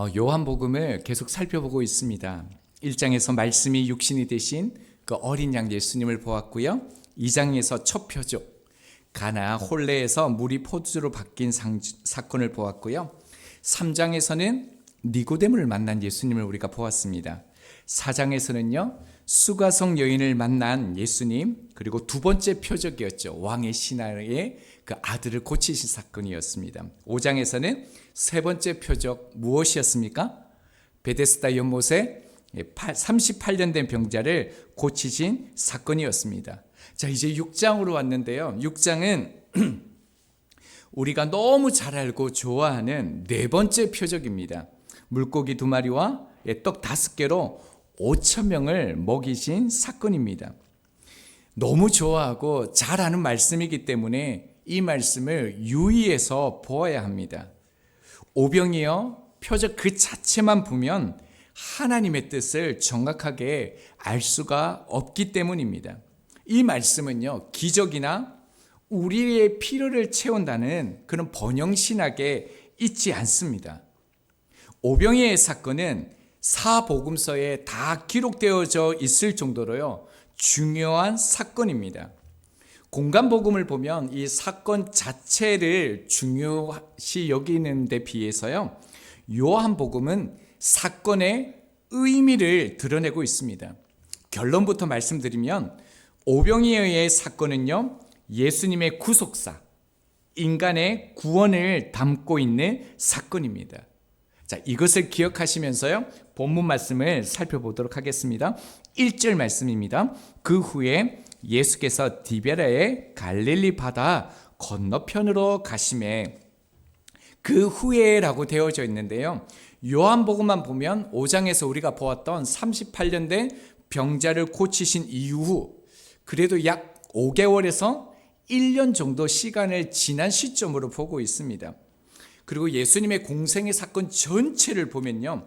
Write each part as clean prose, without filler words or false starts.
요한복음을 계속 살펴보고 있습니다. 1장에서 말씀이 육신이 되신 그 어린 양 예수님을 보았고요. 2장에서 첫 표적 가나 홀레에서 물이 포도주로 바뀐 사건을 보았고요. 3장에서는 니고데모를 만난 예수님을 우리가 보았습니다. 4장에서는요 수가성 여인을 만난 예수님, 그리고 두 번째 표적이었죠. 왕의 신하의 그 아들을 고치신 사건이었습니다. 5장에서는 세 번째 표적 무엇이었습니까? 베데스다 연못에 38년 된 병자를 고치신 사건이었습니다. 자, 이제 6장으로 왔는데요. 6장은 우리가 너무 잘 알고 좋아하는 네 번째 표적입니다. 물고기 2마리와 떡 5개로 5,000명을 먹이신 사건입니다. 너무 좋아하고 잘 아는 말씀이기 때문에 이 말씀을 유의해서 보아야 합니다. 오병이어 표적 그 자체만 보면 하나님의 뜻을 정확하게 알 수가 없기 때문입니다. 이 말씀은요, 기적이나 우리의 필요를 채운다는 그런 번영신학에 있지 않습니다. 오병이어의 사건은 사복음서에 다 기록되어져 있을 정도로요, 중요한 사건입니다. 공간복음을 보면 이 사건 자체를 중요시 여기는 데 비해서요, 요한복음은 사건의 의미를 드러내고 있습니다. 결론부터 말씀드리면 오병이어의 사건은요, 예수님의 구속사, 인간의 구원을 담고 있는 사건입니다. 자, 이것을 기억하시면서요, 본문 말씀을 살펴보도록 하겠습니다. 1절 말씀입니다. 그 후에 예수께서 디베라의 갈릴리 바다 건너편으로 가시매. 그 후에라고 되어져 있는데요, 요한복음만 보면 5장에서 우리가 보았던 38년 된 병자를 고치신 이후 그래도 약 5개월에서 1년 정도 시간을 지난 시점으로 보고 있습니다. 그리고 예수님의 공생의 사건 전체를 보면요,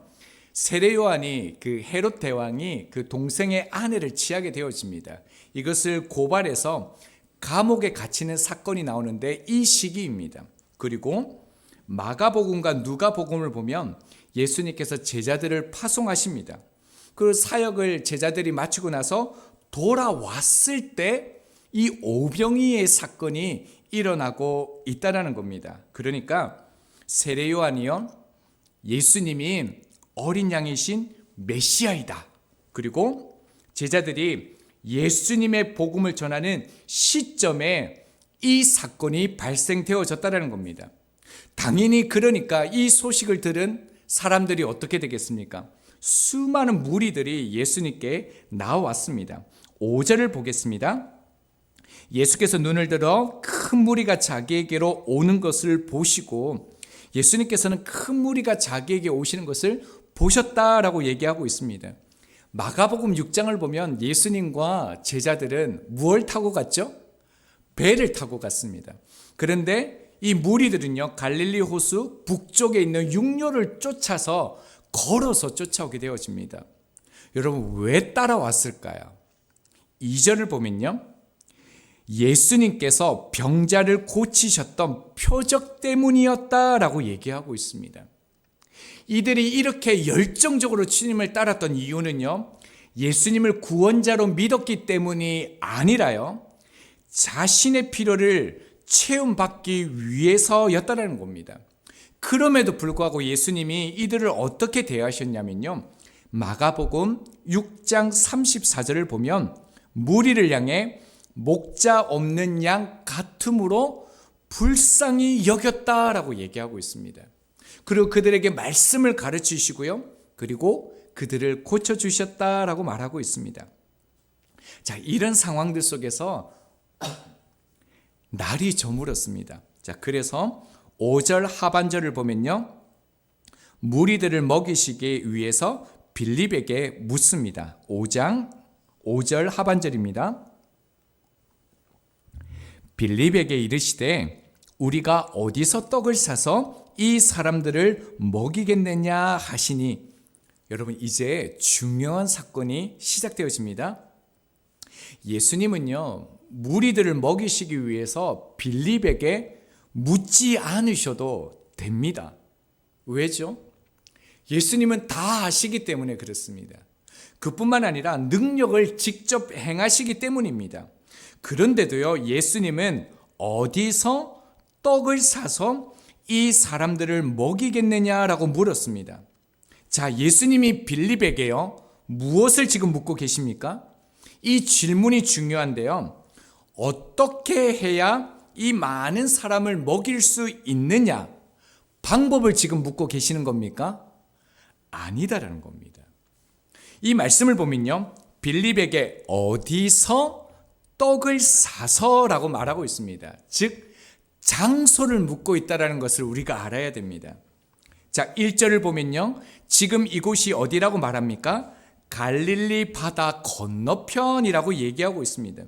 세례 요한이 그 헤롯 대왕이 그 동생의 아내를 취하게 되어집니다. 이것을 고발해서 감옥에 갇히는 사건이 나오는데 이 시기입니다. 그리고 마가복음과 누가복음을 보면 예수님께서 제자들을 파송하십니다. 그 사역을 제자들이 마치고 나서 돌아왔을 때 이 오병이의 사건이 일어나고 있다는 겁니다. 그러니까 세례 요한이요, 예수님이 어린 양이신 메시아이다. 그리고 제자들이 예수님의 복음을 전하는 시점에 이 사건이 발생되어졌다는 겁니다. 당연히 그러니까 이 소식을 들은 사람들이 어떻게 되겠습니까? 수많은 무리들이 예수님께 나왔습니다. 5절을 보겠습니다. 예수께서 눈을 들어 큰 무리가 자기에게로 오는 것을 보시고, 예수님께서는 큰 무리가 자기에게 오시는 것을 보셨다라고 얘기하고 있습니다. 마가복음 6장을 보면 예수님과 제자들은 무엇을 타고 갔죠? 배를 타고 갔습니다. 그런데 이 무리들은요, 갈릴리 호수 북쪽에 있는 육로를 쫓아서 걸어서 쫓아오게 되어집니다. 여러분, 왜 따라왔을까요? 2절을 보면요, 예수님께서 병자를 고치셨던 표적 때문이었다라고 얘기하고 있습니다. 이들이 이렇게 열정적으로 주님을 따랐던 이유는요, 예수님을 구원자로 믿었기 때문이 아니라요, 자신의 필요를 체험받기 위해서였다는 겁니다. 그럼에도 불구하고 예수님이 이들을 어떻게 대하셨냐면요, 마가복음 6장 34절을 보면 무리를 향해 목자 없는 양 같음으로 불쌍히 여겼다라고 얘기하고 있습니다. 그리고 그들에게 말씀을 가르치시고요, 그리고 그들을 고쳐주셨다라고 말하고 있습니다. 자, 이런 상황들 속에서 날이 저물었습니다. 자, 그래서 5절 하반절을 보면요, 무리들을 먹이시기 위해서 빌립에게 묻습니다. 5장 5절 하반절입니다. 빌립에게 이르시되 우리가 어디서 떡을 사서 이 사람들을 먹이겠느냐 하시니. 여러분, 이제 중요한 사건이 시작되어집니다. 예수님은요, 무리들을 먹이시기 위해서 빌립에게 묻지 않으셔도 됩니다. 왜죠? 예수님은 다 아시기 때문에 그렇습니다. 그뿐만 아니라 능력을 직접 행하시기 때문입니다. 그런데도요, 예수님은 어디서 떡을 사서 이 사람들을 먹이겠느냐라고 물었습니다. 자, 예수님이 빌립에게요, 무엇을 지금 묻고 계십니까? 이 질문이 중요한데요. 어떻게 해야 이 많은 사람을 먹일 수 있느냐? 방법을 지금 묻고 계시는 겁니까? 아니다라는 겁니다. 이 말씀을 보면요, 빌립에게 어디서 떡을 사서라고 말하고 있습니다. 즉 장소를 묻고 있다는 것을 우리가 알아야 됩니다. 자, 1절을 보면요, 지금 이곳이 어디라고 말합니까? 갈릴리 바다 건너편이라고 얘기하고 있습니다.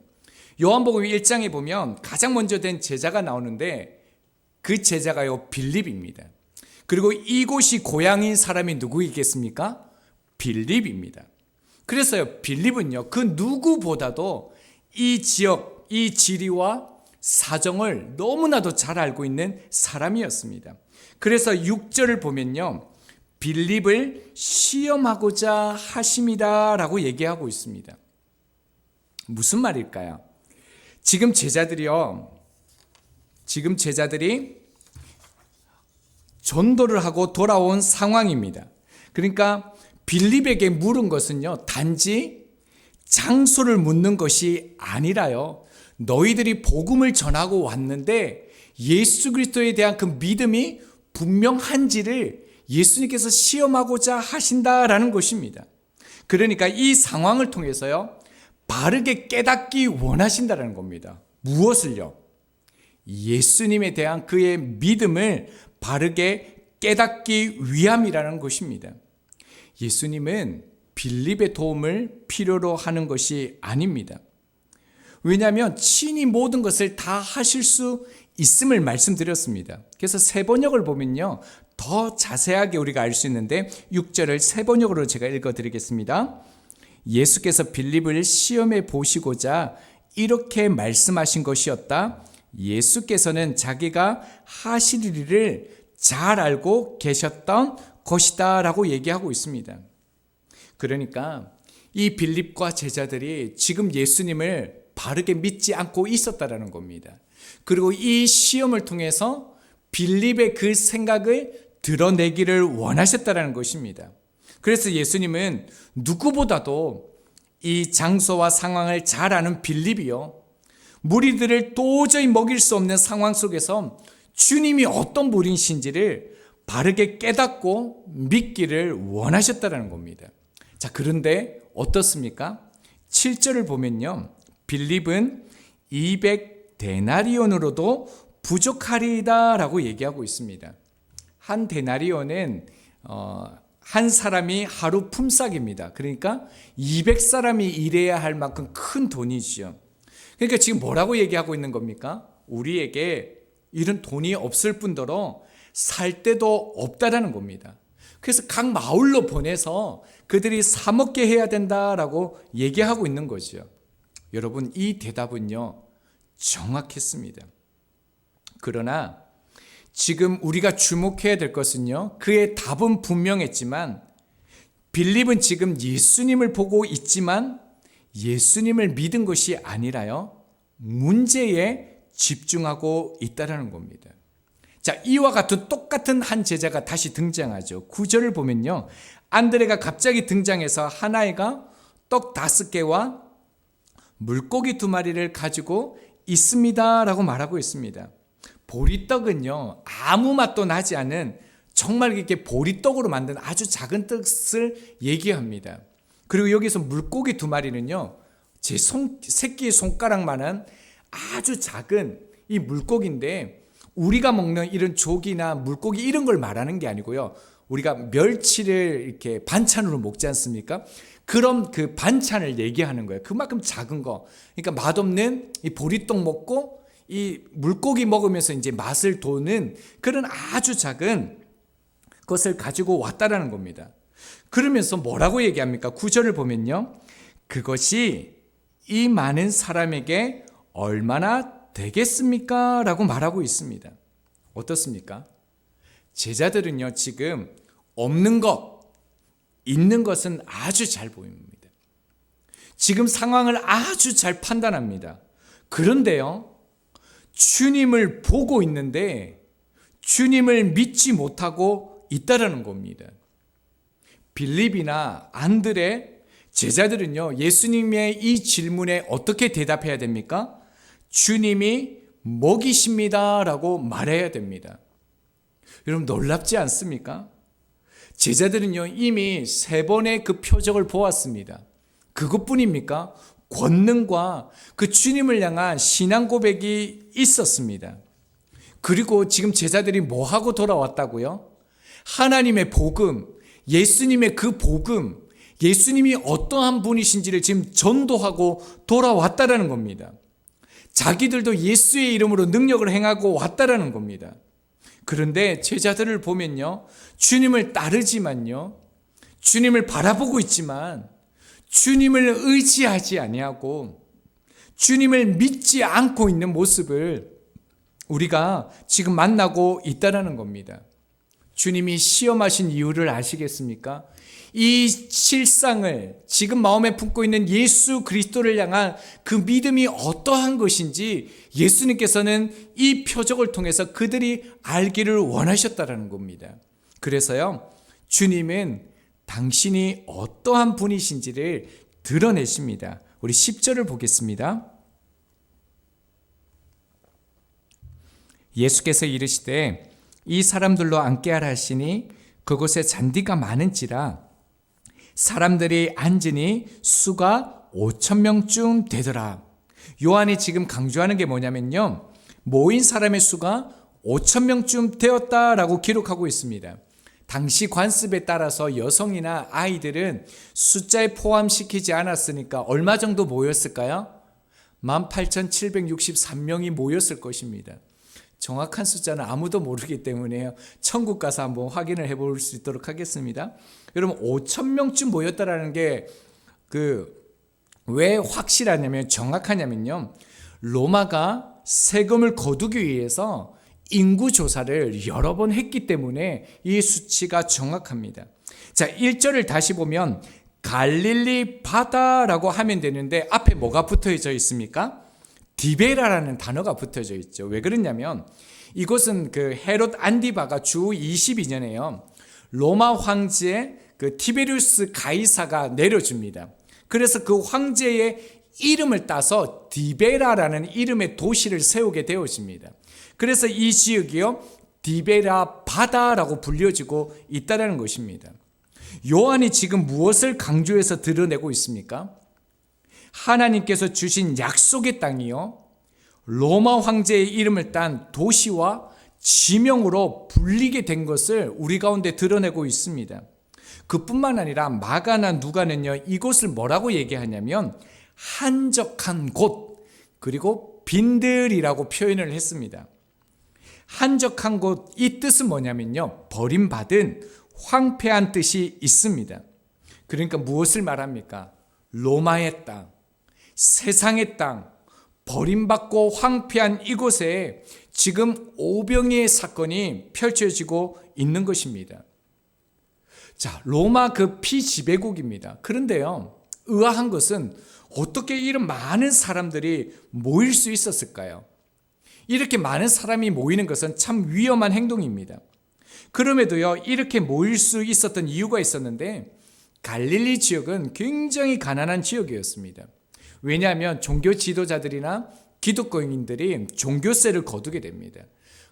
요한복음 1장에 보면 가장 먼저 된 제자가 나오는데 그 제자가요, 빌립입니다. 그리고 이곳이 고향인 사람이 누구이겠습니까? 빌립입니다. 그래서요, 빌립은요, 그 누구보다도 이 지역, 이 지리와 사정을 너무나도 잘 알고 있는 사람이었습니다. 그래서 6절을 보면요, 빌립을 시험하고자 하심이다 라고 얘기하고 있습니다. 무슨 말일까요? 지금 제자들이 전도를 하고 돌아온 상황입니다. 그러니까 빌립에게 물은 것은요, 단지 장소를 묻는 것이 아니라요, 너희들이 복음을 전하고 왔는데 예수 그리스도에 대한 그 믿음이 분명한지를 예수님께서 시험하고자 하신다라는 것입니다. 그러니까 이 상황을 통해서요, 바르게 깨닫기 원하신다는 겁니다. 무엇을요? 예수님에 대한 그의 믿음을 바르게 깨닫기 위함이라는 것입니다. 예수님은 빌립의 도움을 필요로 하는 것이 아닙니다. 왜냐하면 친히 모든 것을 다 하실 수 있음을 말씀드렸습니다. 그래서 세번역을 보면요, 더 자세하게 우리가 알 수 있는데 6절을 세번역으로 제가 읽어드리겠습니다. 예수께서 빌립을 시험해 보시고자 이렇게 말씀하신 것이었다. 예수께서는 자기가 하실 일을 잘 알고 계셨던 것이다 라고 얘기하고 있습니다. 그러니까 이 빌립과 제자들이 지금 예수님을 바르게 믿지 않고 있었다라는 겁니다. 그리고 이 시험을 통해서 빌립의 그 생각을 드러내기를 원하셨다라는 것입니다. 그래서 예수님은 누구보다도 이 장소와 상황을 잘 아는 빌립이요, 무리들을 도저히 먹일 수 없는 상황 속에서 주님이 어떤 분이신지를 바르게 깨닫고 믿기를 원하셨다는 겁니다. 자, 그런데 어떻습니까? 7절을 보면요, 빌립은 200데나리온으로도 부족하리이다 라고 얘기하고 있습니다. 한 데나리온은 한 사람이 하루 품삯입니다. 그러니까 200사람이 일해야 할 만큼 큰 돈이죠. 그러니까 지금 뭐라고 얘기하고 있는 겁니까? 우리에게 이런 돈이 없을 뿐더러 살 데도 없다라는 겁니다. 그래서 각 마을로 보내서 그들이 사 먹게 해야 된다라고 얘기하고 있는 거죠. 여러분, 이 대답은요, 정확했습니다. 그러나 지금 우리가 주목해야 될 것은요, 그의 답은 분명했지만 빌립은 지금 예수님을 보고 있지만 예수님을 믿은 것이 아니라요, 문제에 집중하고 있다는 겁니다. 자, 이와 같은 똑같은 한 제자가 다시 등장하죠. 9절을 보면요, 안드레가 갑자기 등장해서 한 아이가 떡 5개와 물고기 2마리를 가지고 있습니다 라고 말하고 있습니다. 보리떡은요, 아무 맛도 나지 않은 정말 이렇게 보리떡으로 만든 아주 작은 떡을 얘기합니다. 그리고 여기서 물고기 2마리는요, 제 새끼 손가락만한 아주 작은 이 물고기인데, 우리가 먹는 이런 조기나 물고기 이런 걸 말하는 게 아니고요, 우리가 멸치를 이렇게 반찬으로 먹지 않습니까? 그럼 그 반찬을 얘기하는 거예요. 그만큼 작은 거. 그러니까 맛없는 이 보리떡 먹고 이 물고기 먹으면서 이제 맛을 도는 그런 아주 작은 것을 가지고 왔다라는 겁니다. 그러면서 뭐라고 얘기합니까? 9절을 보면요, 그것이 이 많은 사람에게 얼마나 되겠습니까? 라고 말하고 있습니다. 어떻습니까? 제자들은요, 지금 없는 것, 있는 것은 아주 잘 보입니다. 지금 상황을 아주 잘 판단합니다. 그런데요, 주님을 보고 있는데 주님을 믿지 못하고 있다라는 겁니다. 빌립이나 안드레 제자들은요, 예수님의 이 질문에 어떻게 대답해야 됩니까? 주님이 먹이십니다 라고 말해야 됩니다. 여러분, 놀랍지 않습니까? 제자들은요, 이미 3번의 그 표적을 보았습니다. 그것뿐입니까? 권능과 그 주님을 향한 신앙 고백이 있었습니다. 그리고 지금 제자들이 뭐 하고 돌아왔다고요? 하나님의 복음, 예수님의 그 복음, 예수님이 어떠한 분이신지를 지금 전도하고 돌아왔다라는 겁니다. 자기들도 예수의 이름으로 능력을 행하고 왔다라는 겁니다. 그런데 제자들을 보면요, 주님을 따르지만요, 주님을 바라보고 있지만 주님을 의지하지 아니하고 주님을 믿지 않고 있는 모습을 우리가 지금 만나고 있다라는 겁니다. 주님이 시험하신 이유를 아시겠습니까? 이 실상을 지금 마음에 품고 있는 예수 그리스도를 향한 그 믿음이 어떠한 것인지 예수님께서는 이 표적을 통해서 그들이 알기를 원하셨다라는 겁니다. 그래서요, 주님은 당신이 어떠한 분이신지를 드러내십니다. 우리 10절을 보겠습니다. 예수께서 이르시되 이 사람들로 앉게 하라 하시니 그곳에 잔디가 많은지라 사람들이 앉으니 수가 5,000명쯤 되더라. 요한이 지금 강조하는 게 뭐냐면요, 모인 사람의 수가 5,000명쯤 되었다라고 기록하고 있습니다. 당시 관습에 따라서 여성이나 아이들은 숫자에 포함시키지 않았으니까 얼마 정도 모였을까요? 18,763명이 모였을 것입니다. 정확한 숫자는 아무도 모르기 때문에요, 천국 가서 한번 확인을 해볼 수 있도록 하겠습니다. 여러분, 5,000명쯤 모였다라는 게 왜 확실하냐면, 정확하냐면요, 로마가 세금을 거두기 위해서 인구 조사를 여러 번 했기 때문에 이 수치가 정확합니다. 자, 1절을 다시 보면 갈릴리 바다라고 하면 되는데 앞에 뭐가 붙어져 있습니까? 디베라라는 단어가 붙어져 있죠. 왜 그러냐면 이곳은 그 헤롯 안디바가 주 22년에요, 로마 황제 그 티베리우스 가이사가 내려줍니다. 그래서 그 황제의 이름을 따서 디베라라는 이름의 도시를 세우게 되어집니다. 그래서 이 지역이요, 디베라 바다라고 불려지고 있다는 것입니다. 요한이 지금 무엇을 강조해서 드러내고 있습니까? 하나님께서 주신 약속의 땅이요, 로마 황제의 이름을 딴 도시와 지명으로 불리게 된 것을 우리 가운데 드러내고 있습니다. 그뿐만 아니라 마가나 누가는요, 이곳을 뭐라고 얘기하냐면 한적한 곳, 그리고 빈들이라고 표현을 했습니다. 한적한 곳, 이 뜻은 뭐냐면요, 버림받은 황폐한 뜻이 있습니다. 그러니까 무엇을 말합니까? 로마의 땅, 세상의 땅, 버림받고 황폐한 이곳에 지금 오병이의 사건이 펼쳐지고 있는 것입니다. 자, 로마 그 피지배국입니다. 그런데요, 의아한 것은 어떻게 이런 많은 사람들이 모일 수 있었을까요? 이렇게 많은 사람이 모이는 것은 참 위험한 행동입니다. 그럼에도요, 이렇게 모일 수 있었던 이유가 있었는데, 갈릴리 지역은 굉장히 가난한 지역이었습니다. 왜냐하면 종교 지도자들이나 기독교인들이 종교세를 거두게 됩니다.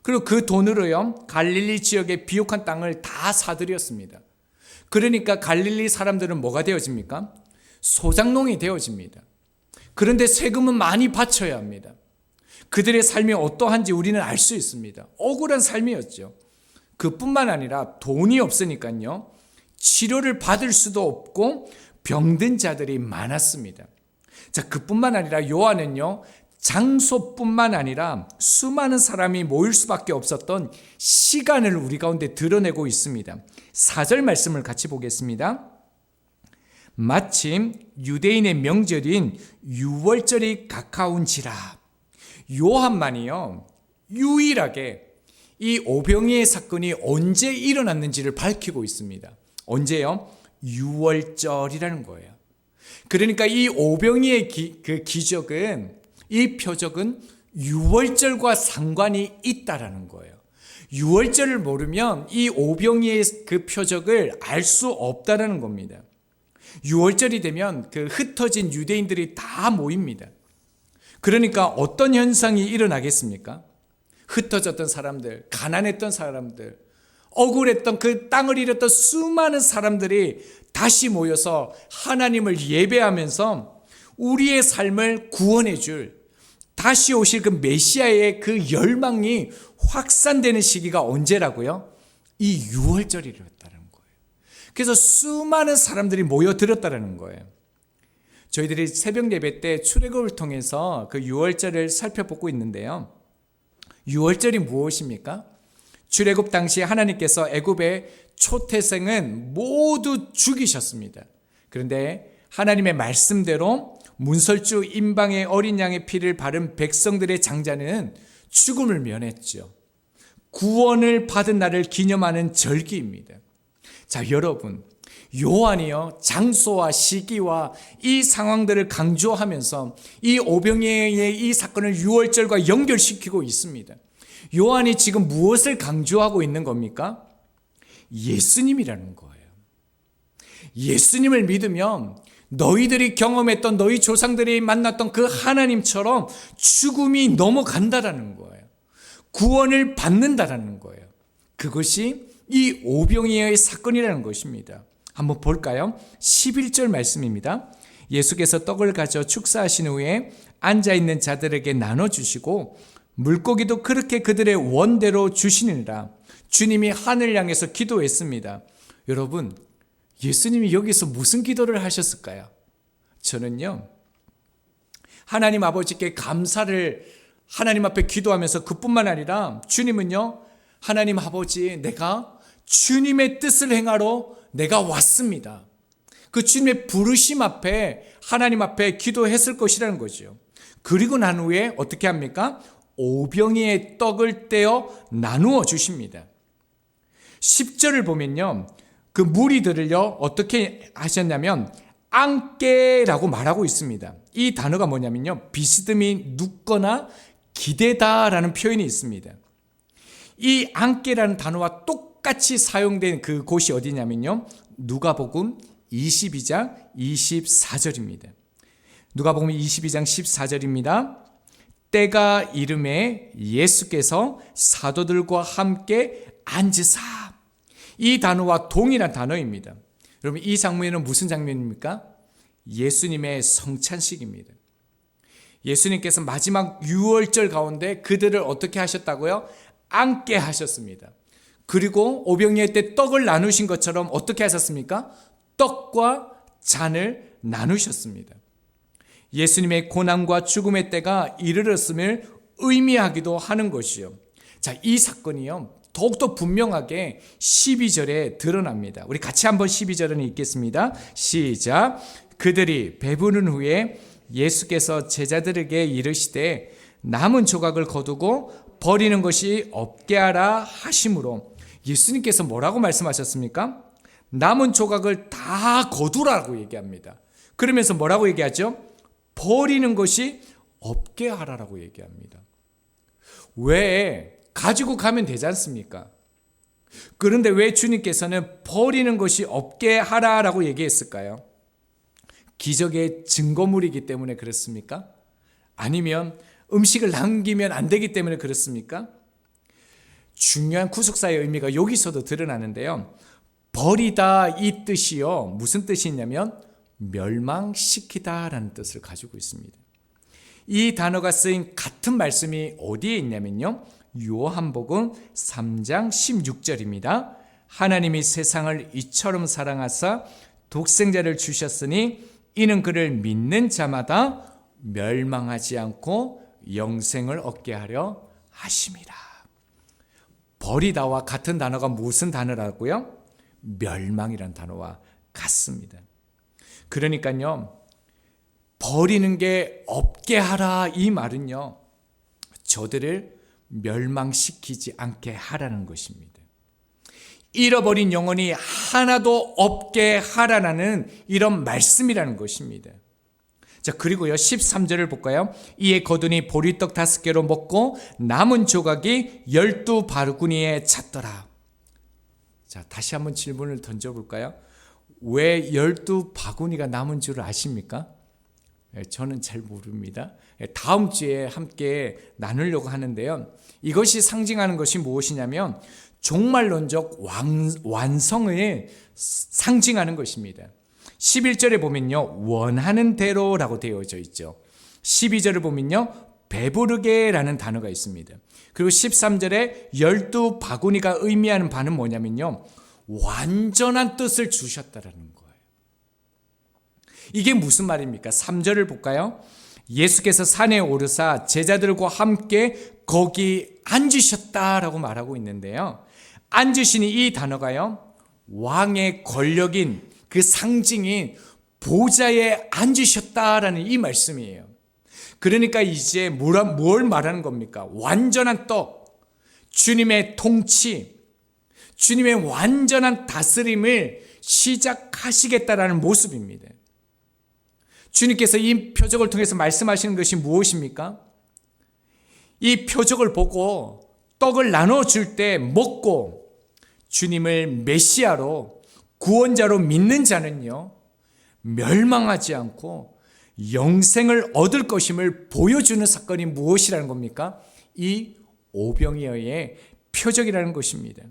그리고 그 돈으로요, 갈릴리 지역의 비옥한 땅을 다 사들였습니다. 그러니까 갈릴리 사람들은 뭐가 되어집니까? 소장농이 되어집니다. 그런데 세금은 많이 바쳐야 합니다. 그들의 삶이 어떠한지 우리는 알 수 있습니다. 억울한 삶이었죠. 그뿐만 아니라 돈이 없으니까요, 치료를 받을 수도 없고 병든 자들이 많았습니다. 자, 그뿐만 아니라 요한은요, 장소뿐만 아니라 수많은 사람이 모일 수밖에 없었던 시간을 우리 가운데 드러내고 있습니다. 4절 말씀을 같이 보겠습니다. 마침 유대인의 명절인 유월절이 가까운지라. 요한만이요, 유일하게 이 오병이의 사건이 언제 일어났는지를 밝히고 있습니다. 언제요? 유월절이라는 거예요. 그러니까 이 오병이의 기적은, 이 표적은 유월절과 상관이 있다라는 거예요. 유월절을 모르면 이 오병이의 그 표적을 알 수 없다라는 겁니다. 유월절이 되면 그 흩어진 유대인들이 다 모입니다. 그러니까 어떤 현상이 일어나겠습니까? 흩어졌던 사람들, 가난했던 사람들, 억울했던 그 땅을 잃었던 수많은 사람들이 다시 모여서 하나님을 예배하면서 우리의 삶을 구원해 줄, 다시 오실 그 메시아의 그 열망이 확산되는 시기가 언제라고요? 이 유월절이었다는 거예요. 그래서 수많은 사람들이 모여들었다는 거예요. 저희들이 새벽 예배 때 출애굽을 통해서 그 유월절을 살펴보고 있는데요. 유월절이 무엇입니까? 출애굽 당시 하나님께서 애굽의 초태생은 모두 죽이셨습니다. 그런데 하나님의 말씀대로 문설주 임방의 어린 양의 피를 바른 백성들의 장자는 죽음을 면했죠. 구원을 받은 날을 기념하는 절기입니다. 자, 여러분, 요한이요, 장소와 시기와 이 상황들을 강조하면서 이 오병이의 이 사건을 유월절과 연결시키고 있습니다. 요한이 지금 무엇을 강조하고 있는 겁니까? 예수님이라는 거예요. 예수님을 믿으면 너희들이 경험했던, 너희 조상들이 만났던 그 하나님처럼 죽음이 넘어간다라는 거예요. 구원을 받는다라는 거예요. 그것이 이 오병이어의 사건이라는 것입니다. 한번 볼까요? 11절 말씀입니다. 예수께서 떡을 가져 축사하신 후에 앉아있는 자들에게 나눠주시고 물고기도 그렇게 그들의 원대로 주시니라. 주님이 하늘 향해서 기도했습니다. 여러분, 예수님이 여기서 무슨 기도를 하셨을까요? 저는요, 하나님 아버지께 감사를 하나님 앞에 기도하면서 그뿐만 아니라 주님은요, 하나님 아버지, 내가 주님의 뜻을 행하러 내가 왔습니다. 그 주님의 부르심 앞에 하나님 앞에 기도했을 것이라는 거죠. 그리고 난 후에 어떻게 합니까? 오병이의 떡을 떼어 나누어 주십니다. 10절을 보면요, 그 무리들을요 어떻게 하셨냐면 안깨라고 말하고 있습니다. 이 단어가 뭐냐면요, 비스듬히 눕거나 기대다라는 표현이 있습니다. 이 안깨라는 단어와 똑같이 사용된 그 곳이 어디냐면요, 누가복음 22장 24절입니다. 누가복음 22장 14절입니다. 때가 이름에 예수께서 사도들과 함께 앉으사. 이 단어와 동일한 단어입니다. 여러분, 이 장면은 무슨 장면입니까? 예수님의 성찬식입니다. 예수님께서 마지막 유월절 가운데 그들을 어떻게 하셨다고요? 앉게 하셨습니다. 그리고 오병이어 때 떡을 나누신 것처럼 어떻게 하셨습니까? 떡과 잔을 나누셨습니다. 예수님의 고난과 죽음의 때가 이르렀음을 의미하기도 하는 것이요. 자, 이 사건이요, 더욱더 분명하게 12절에 드러납니다. 우리 같이 한번 12절은 읽겠습니다. 시작. 그들이 배부른 후에 예수께서 제자들에게 이르시되 남은 조각을 거두고 버리는 것이 없게 하라 하심으로, 예수님께서 뭐라고 말씀하셨습니까? 남은 조각을 다 거두라고 얘기합니다. 그러면서 뭐라고 얘기하죠? 버리는 것이 없게 하라라고 얘기합니다. 왜? 가지고 가면 되지 않습니까? 그런데 왜 주님께서는 버리는 것이 없게 하라라고 얘기했을까요? 기적의 증거물이기 때문에 그렇습니까? 아니면 음식을 남기면 안 되기 때문에 그렇습니까? 중요한 구속사의 의미가 여기서도 드러나는데요. 버리다 이 뜻이요, 무슨 뜻이 있냐면 멸망시키다라는 뜻을 가지고 있습니다. 이 단어가 쓰인 같은 말씀이 어디에 있냐면요, 요한복음 3장 16절입니다. 하나님이 세상을 이처럼 사랑하사 독생자를 주셨으니 이는 그를 믿는 자마다 멸망하지 않고 영생을 얻게 하려 하심이라. 버리다와 같은 단어가 무슨 단어라고요? 멸망이란 단어와 같습니다. 그러니까요, 버리는 게 없게 하라 이 말은요, 저들을 멸망시키지 않게 하라는 것입니다. 잃어버린 영혼이 하나도 없게 하라는 이런 말씀이라는 것입니다. 자, 그리고요 13절을 볼까요? 이에 거두니 보리떡 5개로 먹고 남은 조각이 12바구니에 찼더라. 자, 다시 한번 질문을 던져볼까요? 왜 12바구니가 남은 줄 아십니까? 저는 잘 모릅니다. 다음 주에 함께 나누려고 하는데요. 이것이 상징하는 것이 무엇이냐면 종말론적 완성을 상징하는 것입니다. 11절에 보면요, 원하는 대로라고 되어져 있죠. 12절을 보면요, 배부르게라는 단어가 있습니다. 그리고 13절에 12바구니가 의미하는 바는 뭐냐면요, 완전한 뜻을 주셨다라는 거예요. 이게 무슨 말입니까? 3절을 볼까요? 예수께서 산에 오르사 제자들과 함께 거기 앉으셨다라고 말하고 있는데요. 앉으시니 이 단어가요, 왕의 권력인 그 상징인 보좌에 앉으셨다라는 이 말씀이에요. 그러니까 이제 뭘 말하는 겁니까? 완전한 떡, 주님의 통치, 주님의 완전한 다스림을 시작하시겠다라는 모습입니다. 주님께서 이 표적을 통해서 말씀하시는 것이 무엇입니까? 이 표적을 보고 떡을 나눠줄 때 먹고 주님을 메시아로 구원자로 믿는 자는요, 멸망하지 않고 영생을 얻을 것임을 보여주는 사건이 무엇이라는 겁니까? 이 오병이어의 표적이라는 것입니다.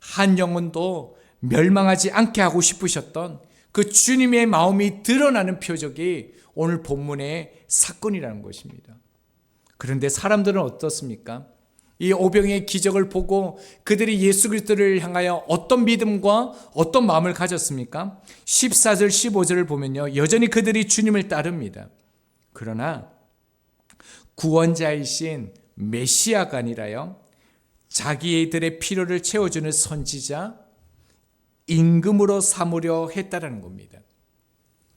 한 영혼도 멸망하지 않게 하고 싶으셨던 그 주님의 마음이 드러나는 표적이 오늘 본문의 사건이라는 것입니다. 그런데 사람들은 어떻습니까? 이 오병이의 기적을 보고 그들이 예수 그리스도를 향하여 어떤 믿음과 어떤 마음을 가졌습니까? 14절 15절을 보면요, 여전히 그들이 주님을 따릅니다. 그러나 구원자이신 메시아가 아니라요, 자기들의 필요를 채워주는 선지자, 임금으로 삼으려 했다라는 겁니다.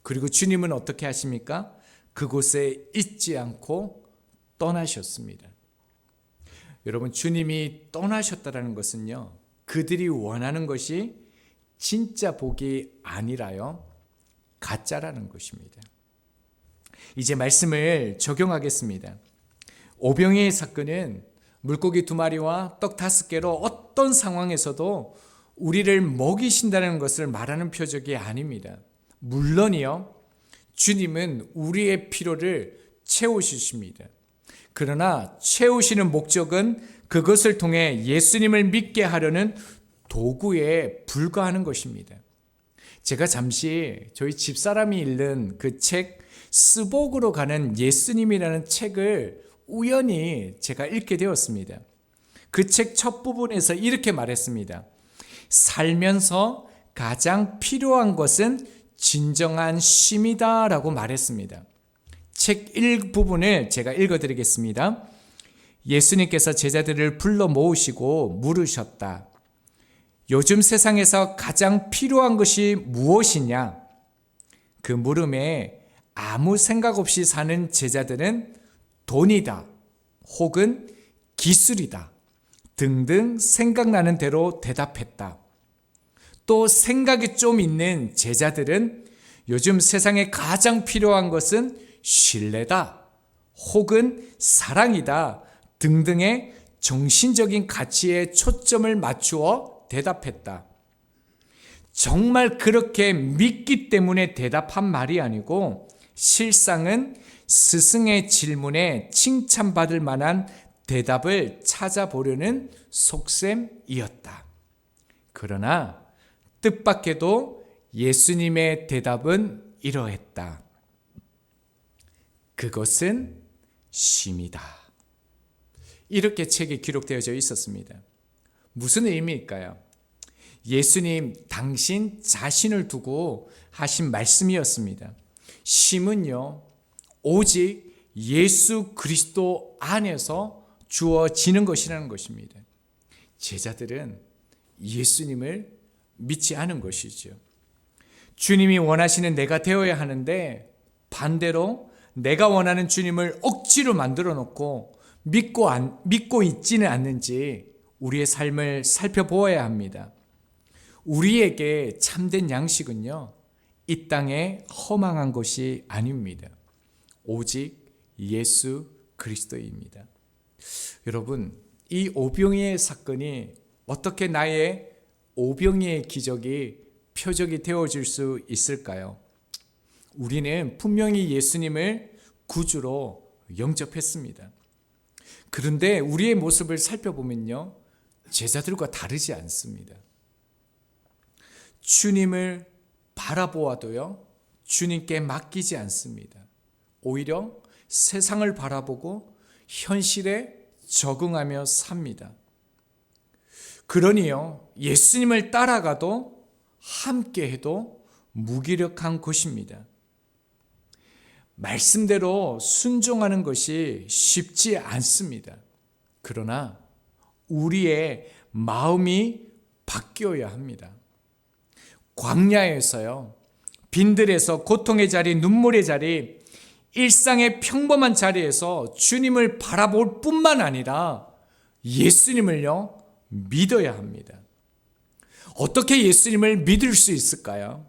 그리고 주님은 어떻게 하십니까? 그곳에 있지 않고 떠나셨습니다. 여러분, 주님이 떠나셨다라는 것은요, 그들이 원하는 것이 진짜 복이 아니라요, 가짜라는 것입니다. 이제 말씀을 적용하겠습니다. 오병이의 사건은 물고기 2마리와 떡 5개로 어떤 상황에서도 우리를 먹이신다는 것을 말하는 표적이 아닙니다. 물론이요, 주님은 우리의 필요를 채우십니다. 그러나 채우시는 목적은 그것을 통해 예수님을 믿게 하려는 도구에 불과하는 것입니다. 제가 잠시 저희 집사람이 읽는 그 책 스복으로 가는 예수님이라는 책을 우연히 제가 읽게 되었습니다. 그 책 첫 부분에서 이렇게 말했습니다. 살면서 가장 필요한 것은 진정한 쉼이다 라고 말했습니다. 책 1부분을 제가 읽어드리겠습니다. 예수님께서 제자들을 불러 모으시고 물으셨다. 요즘 세상에서 가장 필요한 것이 무엇이냐? 그 물음에 아무 생각 없이 사는 제자들은 돈이다, 혹은 기술이다 등등 생각나는 대로 대답했다. 또 생각이 좀 있는 제자들은 요즘 세상에 가장 필요한 것은 신뢰다, 혹은 사랑이다 등등의 정신적인 가치에 초점을 맞추어 대답했다. 정말 그렇게 믿기 때문에 대답한 말이 아니고 실상은 스승의 질문에 칭찬받을 만한 대답을 찾아보려는 속셈이었다. 그러나 뜻밖에도 예수님의 대답은 이러했다. 그것은 쉼이다. 이렇게 책에 기록되어져 있었습니다. 무슨 의미일까요? 예수님 당신 자신을 두고 하신 말씀이었습니다. 쉼은요, 오직 예수 그리스도 안에서 주어지는 것이라는 것입니다. 제자들은 예수님을 믿지 않은 것이죠. 주님이 원하시는 내가 되어야 하는데 반대로 내가 원하는 주님을 억지로 만들어 놓고 믿고 있지는 않는지 우리의 삶을 살펴보아야 합니다. 우리에게 참된 양식은요, 이 땅에 허망한 것이 아닙니다. 오직 예수 그리스도입니다. 여러분, 이 오병이의 사건이 어떻게 나의 오병이의 기적이 표적이 되어줄 수 있을까요? 우리는 분명히 예수님을 구주로 영접했습니다. 그런데 우리의 모습을 살펴보면요, 제자들과 다르지 않습니다. 주님을 바라보아도요, 주님께 맡기지 않습니다. 오히려 세상을 바라보고 현실에 적응하며 삽니다. 그러니요, 예수님을 따라가도 함께해도 무기력한 것입니다. 말씀대로 순종하는 것이 쉽지 않습니다. 그러나 우리의 마음이 바뀌어야 합니다. 광야에서요, 빈들에서 고통의 자리, 눈물의 자리, 일상의 평범한 자리에서 주님을 바라볼 뿐만 아니라 예수님을요, 믿어야 합니다. 어떻게 예수님을 믿을 수 있을까요?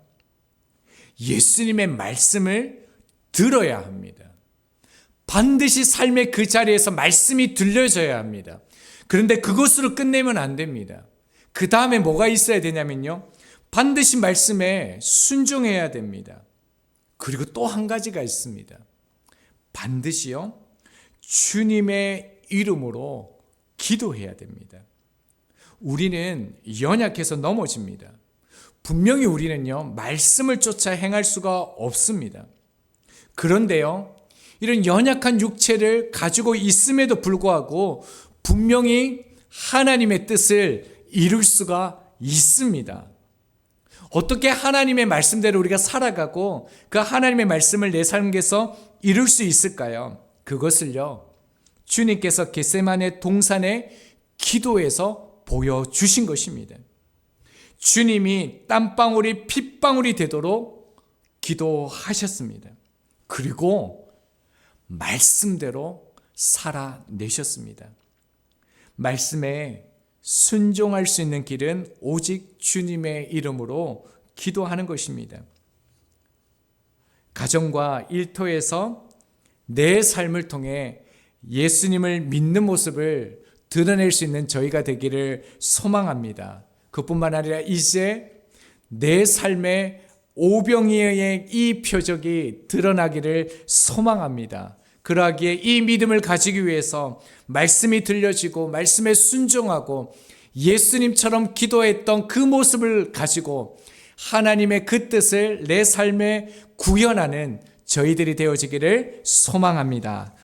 예수님의 말씀을 들어야 합니다. 반드시 삶의 그 자리에서 말씀이 들려져야 합니다. 그런데 그것으로 끝내면 안 됩니다. 그 다음에 뭐가 있어야 되냐면요, 반드시 말씀에 순종해야 됩니다. 그리고 또 한 가지가 있습니다. 반드시요, 주님의 이름으로 기도해야 됩니다. 우리는 연약해서 넘어집니다. 분명히 우리는요, 말씀을 쫓아 행할 수가 없습니다. 그런데요, 이런 연약한 육체를 가지고 있음에도 불구하고 분명히 하나님의 뜻을 이룰 수가 있습니다. 어떻게 하나님의 말씀대로 우리가 살아가고 그 하나님의 말씀을 내 삶에서 이룰 수 있을까요? 그것을요, 주님께서 겟세마네 동산의 기도에서 보여주신 것입니다. 주님이 땀방울이 핏방울이 되도록 기도하셨습니다. 그리고 말씀대로 살아내셨습니다. 말씀에 순종할 수 있는 길은 오직 주님의 이름으로 기도하는 것입니다. 가정과 일터에서 내 삶을 통해 예수님을 믿는 모습을 드러낼 수 있는 저희가 되기를 소망합니다. 그뿐만 아니라 이제 내 삶의 오병이어의 이 표적이 드러나기를 소망합니다. 그러하기에 이 믿음을 가지기 위해서 말씀이 들려지고 말씀에 순종하고 예수님처럼 기도했던 그 모습을 가지고 하나님의 그 뜻을 내 삶에 구현하는 저희들이 되어지기를 소망합니다.